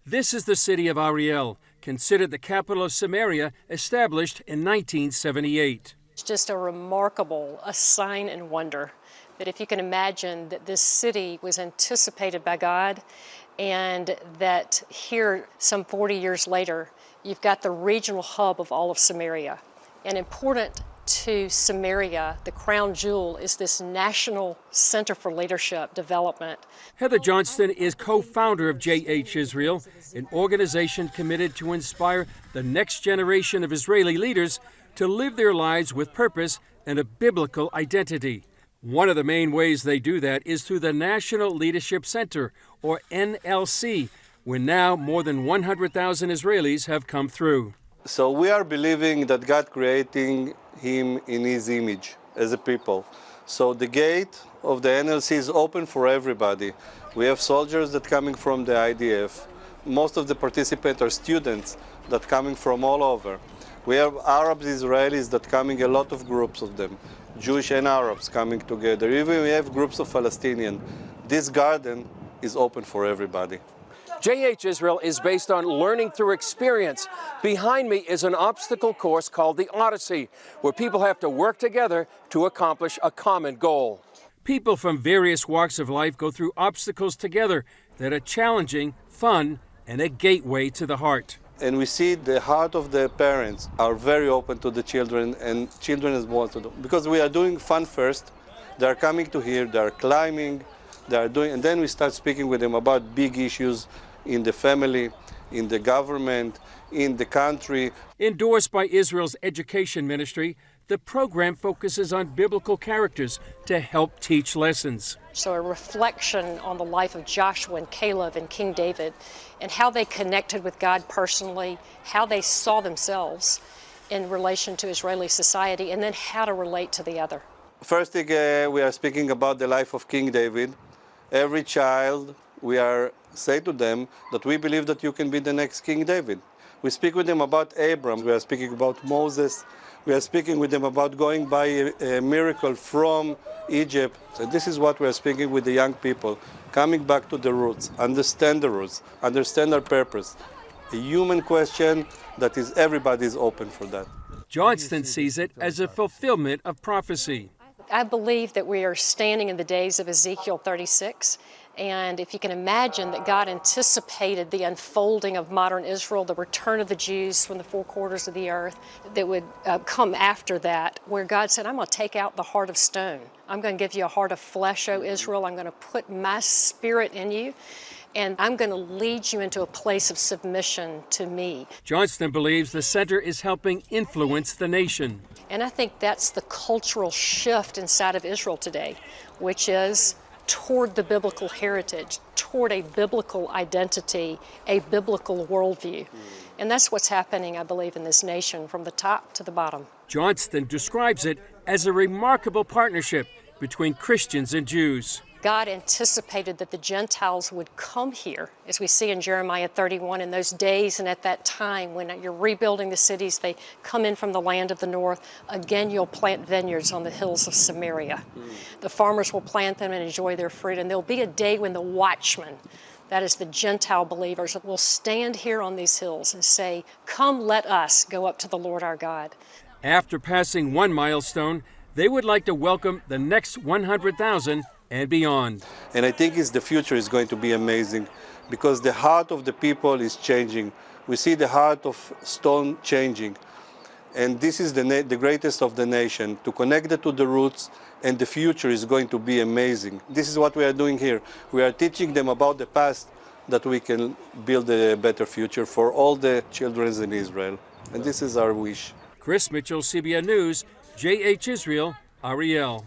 This is the city of Ariel, considered the capital of Samaria, established in 1978. It's just a remarkable sign and wonder that if you can imagine that this city was anticipated by God, and that here, some 40 years later, you've got the regional hub of all of Samaria. And important to Samaria, the crown jewel, is this National Center for Leadership Development. Heather Johnston is co-founder of J.H. Israel, an organization committed to inspire the next generation of Israeli leaders to live their lives with purpose and a biblical identity. One of the main ways they do that is through the National Leadership Center, or NLC, where now more than 100,000 Israelis have come through. So we are believing that God creating him in his image as a people. So the gate of the NLC is open for everybody. We have soldiers that coming from the IDF. Most of the participants are students that coming from all over. We have Arabs, Israelis that coming, a lot of groups of them. Jewish and Arabs coming together. Even we have groups of Palestinians. This garden is open for everybody. J.H. Israel is based on learning through experience. Behind me is an obstacle course called the Odyssey, where people have to work together to accomplish a common goal. People from various walks of life go through obstacles together that are challenging, fun, and a gateway to the heart. And we see the heart of the parents are very open to the children, and children is more to do. Because we are doing fun first, they are coming to here, they are climbing, they are doing, and then we start speaking with them about big issues in the family, in the government, in the country. Endorsed by Israel's education ministry, the program focuses on biblical characters to help teach lessons. So a reflection on the life of Joshua and Caleb and King David, and how they connected with God personally, how they saw themselves in relation to Israeli society, and then how to relate to the other. First thing, we are speaking about the life of King David. Every child, we are say to them that we believe that you can be the next King David. We speak with them about Abraham. We are speaking about Moses. We are speaking with them about going by a miracle from Egypt. So this is what we are speaking with the young people, coming back to the roots, understand the roots, understand our purpose. A human question that is everybody is open for that. Johnston sees it as a fulfillment of prophecy. I believe that we are standing in the days of Ezekiel 36. And if you can imagine that God anticipated the unfolding of modern Israel, the return of the Jews from the four quarters of the earth that would come after that, where God said, I'm going to take out the heart of stone. I'm going to give you a heart of flesh, O Israel. I'm going to put my spirit in you, and I'm going to lead you into a place of submission to me. Johnston believes the center is helping influence the nation. And I think that's the cultural shift inside of Israel today, which is toward the biblical heritage, toward a biblical identity, a biblical worldview. And that's what's happening, I believe, in this nation from the top to the bottom. Johnston describes it as a remarkable partnership between Christians and Jews. God anticipated that the Gentiles would come here, as we see in Jeremiah 31, in those days and at that time when you're rebuilding the cities, they come in from the land of the north. Again, you'll plant vineyards on the hills of Samaria. The farmers will plant them and enjoy their fruit, and there'll be a day when the watchmen, that is the Gentile believers, will stand here on these hills and say, come, let us go up to the Lord our God. After passing one milestone, they would like to welcome the next 100,000 and beyond. And I think the future is going to be amazing because the heart of the people is changing. We see the heart of stone changing. And this is the greatest of the nation, to connect it to the roots, and the future is going to be amazing. This is what we are doing here. We are teaching them about the past, that we can build a better future for all the children in Israel. And this is our wish. Chris Mitchell, CBN News, J.H. Israel, Ariel.